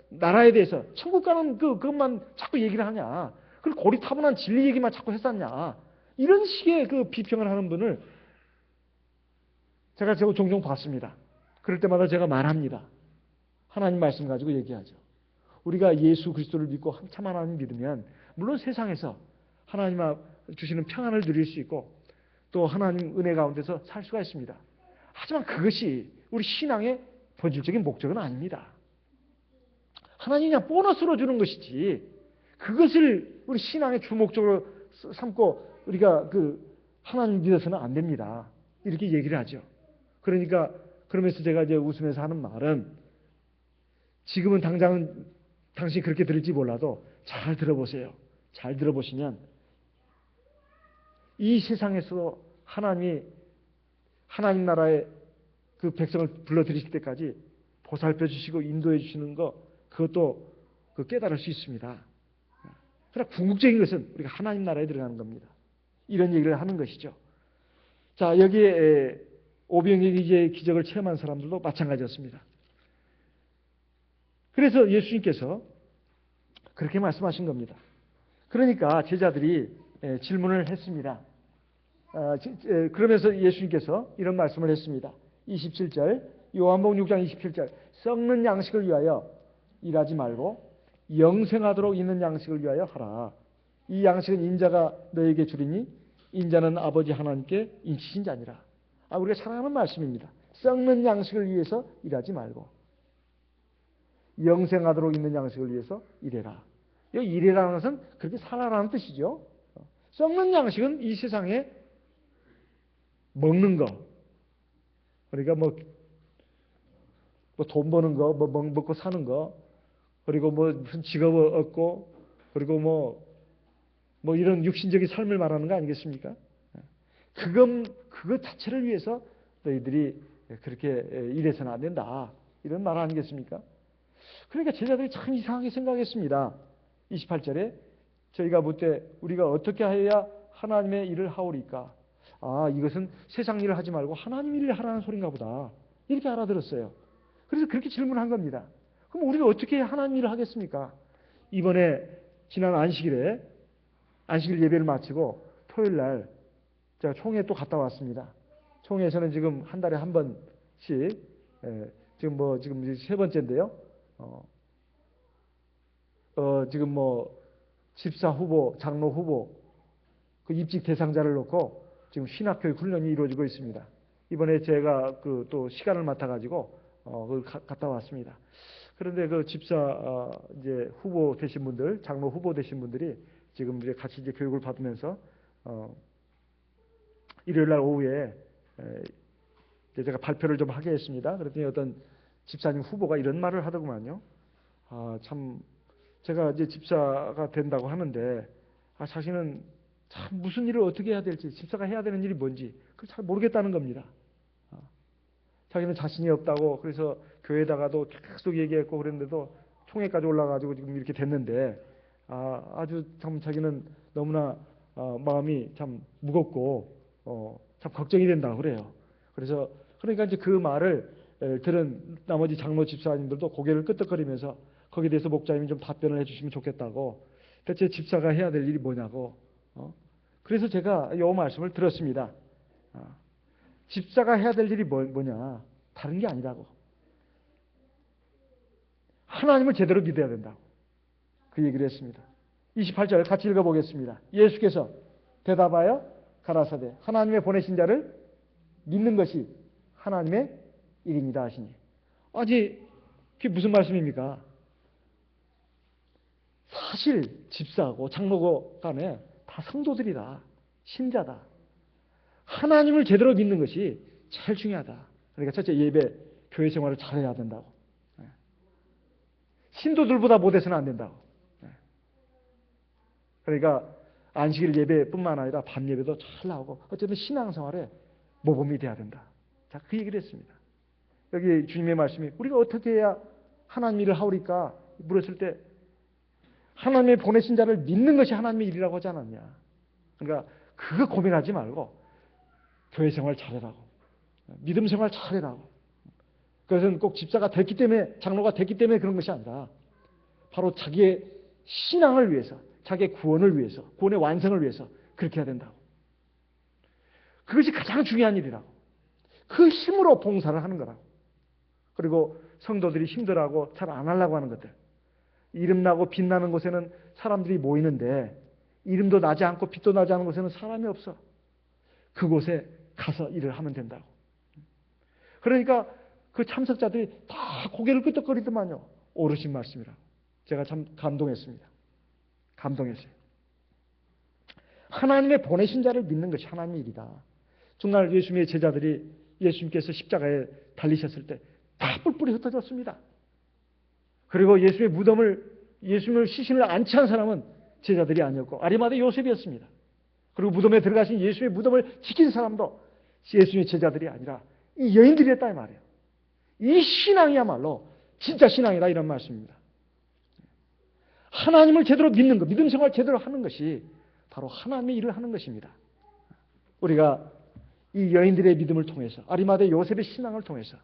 나라에 대해서 천국 가는 그것만 자꾸 얘기를 하냐. 그리고 고리타분한 진리 얘기만 자꾸 했었냐. 이런 식의 그 비평을 하는 분을 제가 종종 봤습니다. 그럴 때마다 제가 말합니다. 하나님 말씀 가지고 얘기하죠. 우리가 예수 그리스도를 믿고 참 하나님 믿으면 물론 세상에서 하나님 주시는 평안을 누릴 수 있고 또 하나님 은혜 가운데서 살 수가 있습니다. 하지만 그것이 우리 신앙의 본질적인 목적은 아닙니다. 하나님이 그냥 보너스로 주는 것이지 그것을 우리 신앙의 주목적으로 삼고 우리가 하나님 믿어서는 안 됩니다. 이렇게 얘기를 하죠. 그러니까 그러면서 제가 이제 웃으면서 하는 말은 지금은 당장은 당신이 그렇게 들을지 몰라도 잘 들어보세요. 잘 들어보시면 이 세상에서 하나님이 하나님 나라의 그 백성을 불러들이실 때까지 보살펴 주시고 인도해 주시는 거 그것도 깨달을 수 있습니다. 그러나 궁극적인 것은 우리가 하나님 나라에 들어가는 겁니다. 이런 얘기를 하는 것이죠. 자, 여기에 오병이어의 기적을 체험한 사람들도 마찬가지였습니다. 그래서 예수님께서 그렇게 말씀하신 겁니다. 그러니까 제자들이 질문을 했습니다. 그러면서 예수님께서 이런 말씀을 했습니다. 27절 요한복음 6장 27절 썩는 양식을 위하여 일하지 말고 영생하도록 있는 양식을 위하여 하라. 이 양식은 인자가 너에게 주리니 인자는 아버지 하나님께 인치신 자니라. 우리가 잘 아는 말씀입니다. 썩는 양식을 위해서 일하지 말고 영생하도록 있는 양식을 위해서 일해라. 여기 일해라는 것은 그렇게 살아라는 뜻이죠. 썩는 양식은 이 세상에 먹는 거, 그러니까 돈 버는 거, 먹고 사는 거, 그리고 무슨 직업을 얻고, 그리고 이런 육신적인 삶을 말하는 거 아니겠습니까? 그것 자체를 위해서 너희들이 그렇게 일해서는 안 된다. 이런 말 아니겠습니까? 그러니까 제자들이 참 이상하게 생각했습니다. 28절에 저희가 묻되 우리가 어떻게 해야 하나님의 일을 하오리까? 이것은 세상 일을 하지 말고 하나님 일을 하라는 소린가 보다. 이렇게 알아들었어요. 그래서 그렇게 질문한 겁니다. 그럼 우리가 어떻게 해야 하나님 일을 하겠습니까? 이번에 지난 안식일 예배를 마치고 토요일 날 제가 총회 또 갔다 왔습니다. 총회에서는 지금 한 달에 한 번씩 지금 세 번째인데요. 지금 집사 후보, 장로 후보 그 입직 대상자를 놓고 지금 신학교육 훈련이 이루어지고 있습니다. 이번에 제가 또 시간을 맡아가지고 갔다 왔습니다. 그런데 그 집사 이제 후보 되신 분들, 장로 후보 되신 분들이 지금 이제 같이 이제 교육을 받으면서 일요일 날 오후에 이제 제가 발표를 좀 하게 했습니다. 그랬더니 어떤 집사님 후보가 이런 말을 하더구만요. 참 제가 이제 집사가 된다고 하는데 자신은 참 무슨 일을 어떻게 해야 될지, 집사가 해야 되는 일이 뭔지 그걸 잘 모르겠다는 겁니다. 자기는 자신이 없다고 그래서 교회에다가도 계속 얘기했고 그랬는데도 총회까지 올라가지고 지금 이렇게 됐는데 아주 참 자기는 너무나 마음이 참 무겁고 참 걱정이 된다고 그래요. 그래서 그러니까 이제 그 말을 들은 나머지 장로 집사님들도 고개를 끄덕거리면서 거기에 대해서 목사님이 좀 답변을 해주시면 좋겠다고. 대체 집사가 해야 될 일이 뭐냐고. 그래서 제가 이 말씀을 들었습니다. 집사가 해야 될 일이 뭐냐? 다른 게 아니라고. 하나님을 제대로 믿어야 된다고. 그 얘기를 했습니다. 28절 같이 읽어보겠습니다. 예수께서 대답하여 가라사대 하나님의 보내신 자를 믿는 것이 하나님의 일입니다 하시니. 아니 그게 무슨 말씀입니까? 사실 집사하고 장로고 간에 다 성도들이다. 신자다. 하나님을 제대로 믿는 것이 제일 중요하다. 그러니까 첫째 예배, 교회 생활을 잘해야 된다고. 신도들보다 못해서는 안 된다고. 그러니까 안식일 예배뿐만 아니라 밤 예배도 잘 나오고 어쨌든 신앙생활에 모범이 돼야 된다. 자, 그 얘기를 했습니다. 여기 주님의 말씀이 우리가 어떻게 해야 하나님 일을 하오리까 물었을 때 하나님의 보내신 자를 믿는 것이 하나님의 일이라고 하지 않았냐. 그러니까 그거 고민하지 말고 교회 생활 잘해라고. 믿음 생활 잘해라고. 그것은 꼭 집사가 됐기 때문에 장로가 됐기 때문에 그런 것이 아니라 바로 자기의 신앙을 위해서 자기의 구원을 위해서 구원의 완성을 위해서 그렇게 해야 된다고. 그것이 가장 중요한 일이라고. 그 힘으로 봉사를 하는 거라고. 그리고 성도들이 힘들어하고 잘 안 하려고 하는 것들. 이름나고 빛나는 곳에는 사람들이 모이는데 이름도 나지 않고 빛도 나지 않은 곳에는 사람이 없어. 그곳에 가서 일을 하면 된다고. 그러니까 그 참석자들이 다 고개를 끄덕거리더만요. 오르신 말씀이라고. 제가 참 감동했습니다. 감동했어요. 하나님의 보내신 자를 믿는 것이 하나님의 일이다. 정말 예수님의 제자들이 예수님께서 십자가에 달리셨을 때 다 뿔뿔이 흩어졌습니다. 그리고 예수님을 시신을 안치한 사람은 제자들이 아니었고 아리마대 요셉이었습니다. 그리고 무덤에 들어가신 예수의 무덤을 지킨 사람도 예수님의 제자들이 아니라 이 여인들이었다 이 말이에요. 이 신앙이야말로 진짜 신앙이다 이런 말씀입니다. 하나님을 제대로 믿는 것, 믿음 생활 제대로 하는 것이 바로 하나님의 일을 하는 것입니다. 우리가 이 여인들의 믿음을 통해서 아리마대 요셉의 신앙을 통해서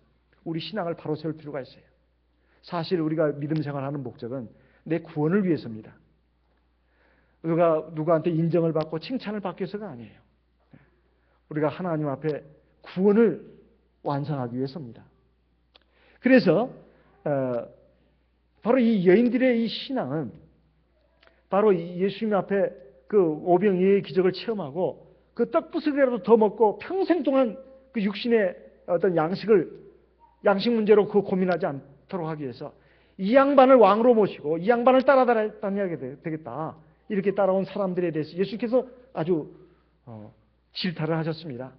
우리 신앙을 바로 세울 필요가 있어요. 사실 우리가 믿음 생활하는 목적은 내 구원을 위해서입니다. 누구한테 인정을 받고 칭찬을 받기 위해서가 아니에요. 우리가 하나님 앞에 구원을 완성하기 위해서입니다. 그래서 바로 이 여인들의 이 신앙은 바로 예수님 앞에 그 오병이의 기적을 체험하고 그 떡부스라도 더 먹고 평생 동안 그 육신의 어떤 양식 문제로 그 고민하지 않도록 하기 위해서 이 양반을 왕으로 모시고 이 양반을 따라다녀야 되겠다. 이렇게 따라온 사람들에 대해서 예수께서 아주 질타를 하셨습니다.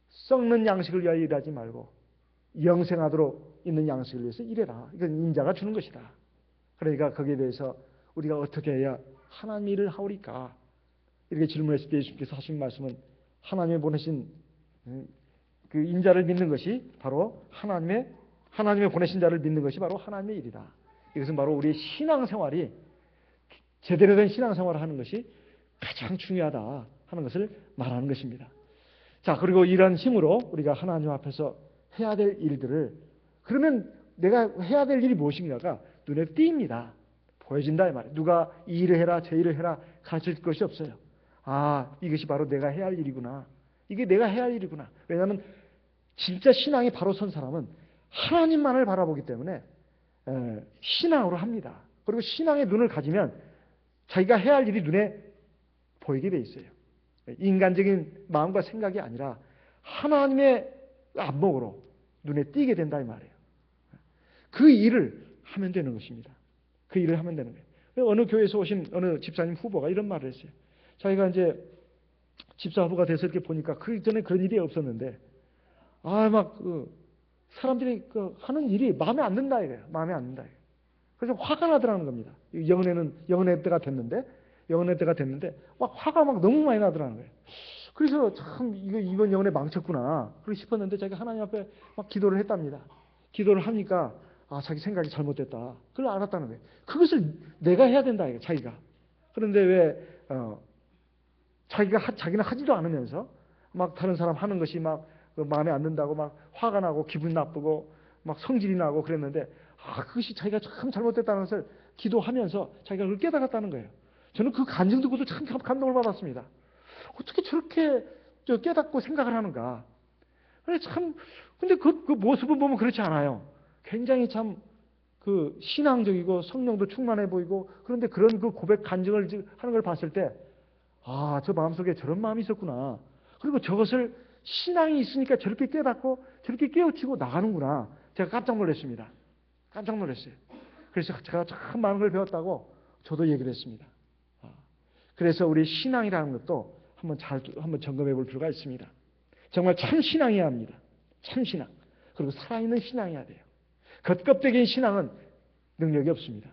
썩는 양식을 위하여 일하지 말고 영생하도록 있는 양식을 위해서 일해라. 이건 인자가 주는 것이다. 그러니까 거기에 대해서 우리가 어떻게 해야 하나님 일을 하오리까? 이렇게 질문했을 때 예수님께서 하신 말씀은 하나님이 보내신 그 인자를 믿는 것이 바로 하나님의 보내신 자를 믿는 것이 바로 하나님의 일이다. 이것은 바로 우리의 신앙생활이 제대로 된 신앙생활을 하는 것이 가장 중요하다 하는 것을 말하는 것입니다. 자, 그리고 이런 힘으로 우리가 하나님 앞에서 해야 될 일들을 그러면 내가 해야 될 일이 무엇인가가 눈에 띄입니다. 보여진다 이 말이에요. 누가 이 일을 해라 저 일을 해라 가르칠 것이 없어요. 아, 이것이 바로 내가 해야 할 일이구나. 이게 내가 해야 할 일이구나. 왜냐하면 진짜 신앙이 바로 선 사람은 하나님만을 바라보기 때문에 신앙으로 합니다. 그리고 신앙의 눈을 가지면 자기가 해야 할 일이 눈에 보이게 돼 있어요. 인간적인 마음과 생각이 아니라 하나님의 안목으로 눈에 띄게 된다 이 말이에요. 그 일을 하면 되는 것입니다. 그 일을 하면 되는 거예요. 어느 교회에서 오신 어느 집사님 후보가 이런 말을 했어요. 자기가 이제 집사 후보가 돼서 이렇게 보니까 그 전에 그런 일이 없었는데 사람들이 하는 일이 마음에 안 든다 이거예요. 마음에 안 든다. 그래서 화가 나더라는 겁니다. 영혼의 때가 됐는데 막 화가 막 너무 많이 나더라는 거예요. 그래서 참 이번 영혼에 망쳤구나. 그러고 싶었는데 자기가 하나님 앞에 막 기도를 했답니다. 기도를 하니까 자기 생각이 잘못됐다. 그걸 알았다는 거예요. 그것을 내가 해야 된다 이거 자기가. 그런데 왜 자기는 하지도 않으면서 막 다른 사람 하는 것이 막 마음에 안 든다고 막 화가 나고 기분 나쁘고 막 성질이 나고 그랬는데 그것이 자기가 참 잘못됐다는 것을 기도하면서 자기가 그걸 깨달았다는 거예요. 저는 그 간증 듣고도 참 감동을 받았습니다. 어떻게 저렇게 깨닫고 생각을 하는가. 근데 그 모습을 보면 그렇지 않아요. 굉장히 참 신앙적이고 성령도 충만해 보이고 그런데 그런 그 고백 간증을 하는 걸 봤을 때 저 마음속에 저런 마음이 있었구나. 그리고 저것을 신앙이 있으니까 저렇게 깨닫고 저렇게 깨우치고 나가는구나. 제가 깜짝 놀랐습니다. 깜짝 놀랐어요. 그래서 제가 참 많은 걸 배웠다고 저도 얘기를 했습니다. 그래서 우리 신앙이라는 것도 한번 점검해 볼 필요가 있습니다. 정말 참 신앙이어야 합니다. 참 신앙. 그리고 살아있는 신앙이어야 돼요. 겉껍데기인 신앙은 능력이 없습니다.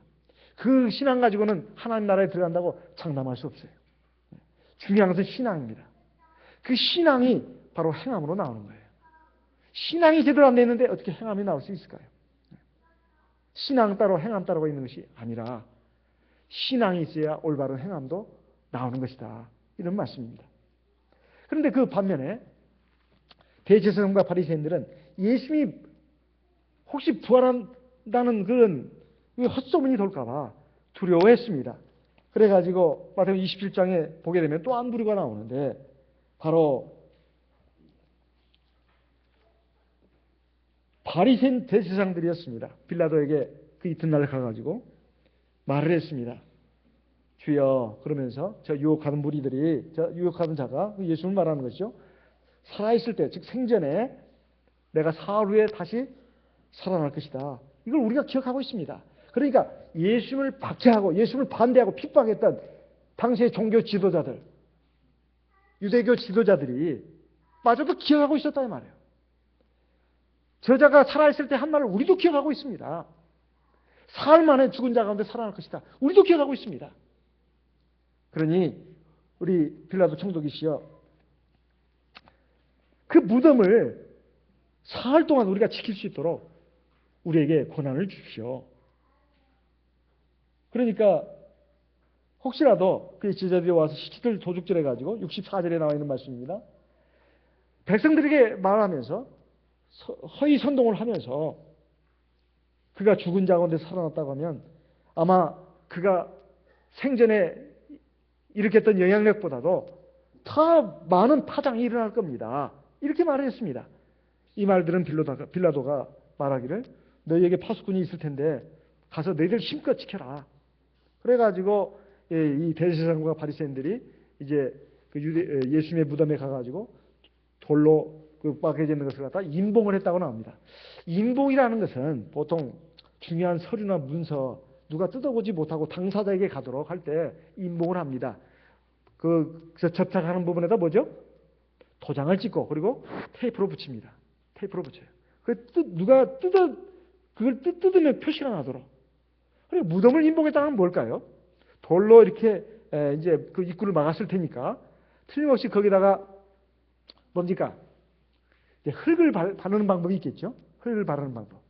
그 신앙 가지고는 하나님 나라에 들어간다고 장담할 수 없어요. 중요한 것은 신앙입니다. 그 신앙이 바로 행함으로 나오는 거예요. 신앙이 제대로 안 되는데 어떻게 행함이 나올 수 있을까요? 신앙 따로 행함 따로가 있는 것이 아니라 신앙이 있어야 올바른 행함도 나오는 것이다. 이런 말씀입니다. 그런데 그 반면에 대제사장과 바리새인들은 예수님이 혹시 부활한다는 그런 헛소문이 돌까 봐 두려워했습니다. 그래가지고 마태복음 27장에 보게 되면 또 한 부류가 나오는데 바로 바리새인 대제사장들이었습니다. 빌라도에게 그 이튿날 가가지고 말을 했습니다. 주여, 그러면서 저 유혹하는 무리들이, 저 유혹하는 자가 예수를 말하는 것이죠. 살아있을 때, 즉 생전에 내가 사흘 후에 다시 살아날 것이다. 이걸 우리가 기억하고 있습니다. 그러니까 예수님을 박해하고 예수님을 반대하고 핍박했던 당시의 종교 지도자들, 유대교 지도자들이 마저도 기억하고 있었다 이 말이에요. 저자가 살아있을 때 한 말을 우리도 기억하고 있습니다. 사흘 만에 죽은 자 가운데 살아날 것이다. 우리도 기억하고 있습니다. 그러니 우리 빌라도 총독이시여, 그 무덤을 사흘 동안 우리가 지킬 수 있도록 우리에게 권한을 주십시오. 그러니까 혹시라도 그 제자들이 와서 시체들 도둑질해 가지고 64절에 나와 있는 말씀입니다. 백성들에게 말하면서 허위 선동을 하면서 그가 죽은 자 가운데 살아났다고 하면 아마 그가 생전에 일으켰던 영향력보다도 더 많은 파장이 일어날 겁니다. 이렇게 말을 했습니다. 이 말들은 빌라도가 말하기를 너희에게 파수꾼이 있을 텐데 가서 너희들 힘껏 지켜라. 그래가지고 이 대제사장과 바리새인들이 이제 예수님의 무덤에 가가지고 돌로 박혀져 있는 것을 갖다 임봉을 했다고 나옵니다. 임봉이라는 것은 보통 중요한 서류나 문서 누가 뜯어보지 못하고 당사자에게 가도록 할 때 임봉을 합니다. 그 접착하는 부분에다 뭐죠? 도장을 찍고 그리고 테이프로 붙입니다. 테이프로 붙여요. 누가 그걸 뜯으면 표시가 나도록. 그리고 무덤을 임봉했다는 건 뭘까요? 돌로 이렇게 이제 그 입구를 막았을 테니까 틀림없이 거기다가 뭡니까? 흙을 바르는 방법이 있겠죠. 흙을 바르는 방법.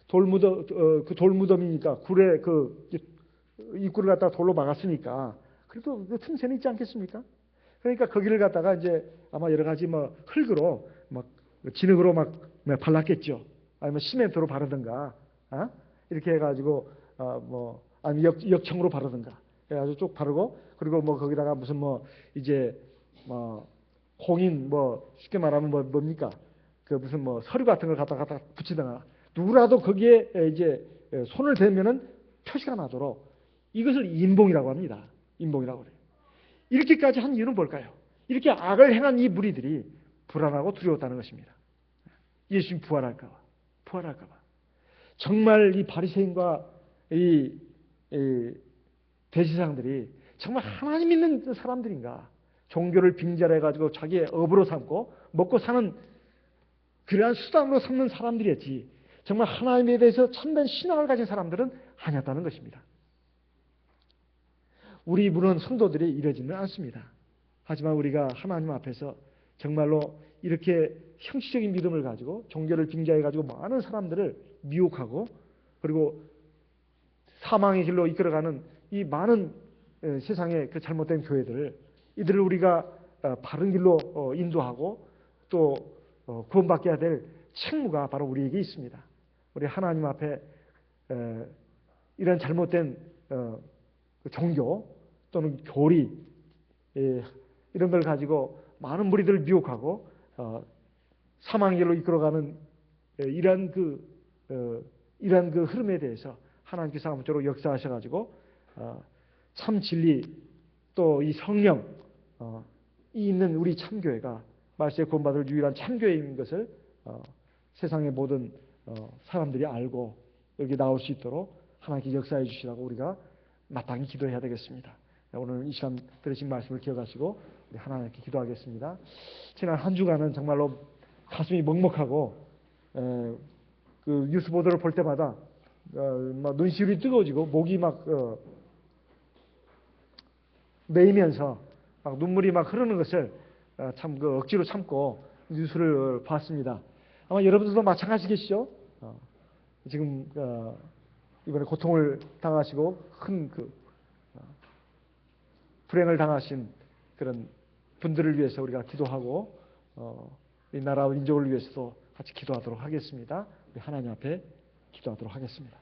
그 돌무덤이니까 굴에 그 입구를 갖다가 돌로 막았으니까 그래도 그 틈새는 있지 않겠습니까? 그러니까 거기를 갖다가 이제 아마 여러 가지 뭐 흙으로 막 진흙으로 막 발랐겠죠. 아니면 시멘트로 바르든가 이렇게 해가지고 뭐 아니면 역청으로 바르든가 해가지고 쭉 바르고, 그리고 뭐 거기다가 무슨 뭐 이제 뭐 공인 뭐 쉽게 말하면 뭡니까? 그 무슨 뭐 서류 같은 걸 갖다 붙이다가 누구라도 거기에 이제 손을 대면은 표시가 나도록 이것을 인봉이라고 합니다. 인봉이라고 그래요. 이렇게까지 한 이유는 뭘까요? 이렇게 악을 행한 이 무리들이 불안하고 두려웠다는 것입니다. 예수님 부활할까 봐. 정말 이 바리새인과 이 대제사장들이 정말 하나님 믿는 사람들인가? 종교를 빙자해가지고 자기의 업으로 삼고 먹고 사는 그러한 수단으로 삼는 사람들이었지, 정말 하나님에 대해서 참된 신앙을 가진 사람들은 아니었다는 것입니다. 우리 물론 성도들이 이러지는 않습니다. 하지만 우리가 하나님 앞에서 정말로 이렇게 형식적인 믿음을 가지고 종교를 빙자해가지고 많은 사람들을 미혹하고 그리고 사망의 길로 이끌어가는 이 많은 세상의 그 잘못된 교회들을, 이들을 우리가 바른 길로 인도하고 또 구원받게 될 책무가 바로 우리에게 있습니다. 우리 하나님 앞에 이런 잘못된 종교 또는 교리 이런 걸 가지고 많은 무리들을 미혹하고 사망의 길로 이끌어가는 이러한 그 흐름에 대해서 하나님께서 아무쪼록 역사하셔가지고 참 진리 또 이 성령 이 있는 우리 참교회가 말세에 구원받을 유일한 참교회인 것을 세상의 모든 사람들이 알고 여기 나올 수 있도록 하나님께 역사해 주시라고 우리가 마땅히 기도해야 되겠습니다. 오늘 이 시간 들으신 말씀을 기억하시고 우리 하나님께 기도하겠습니다. 지난 한 주간은 정말로 가슴이 먹먹하고 그 뉴스 보도를 볼 때마다 막 눈시울이 뜨거워지고 목이 막 메이면서 막 눈물이 막 흐르는 것을 참 그 억지로 참고 뉴스를 봤습니다. 아마 여러분들도 마찬가지겠죠? 지금 이번에 고통을 당하시고 큰 그 불행을 당하신 그런 분들을 위해서 우리가 기도하고 이 나라와 민족을 위해서도 같이 기도하도록 하겠습니다. 우리 하나님 앞에 기도하도록 하겠습니다.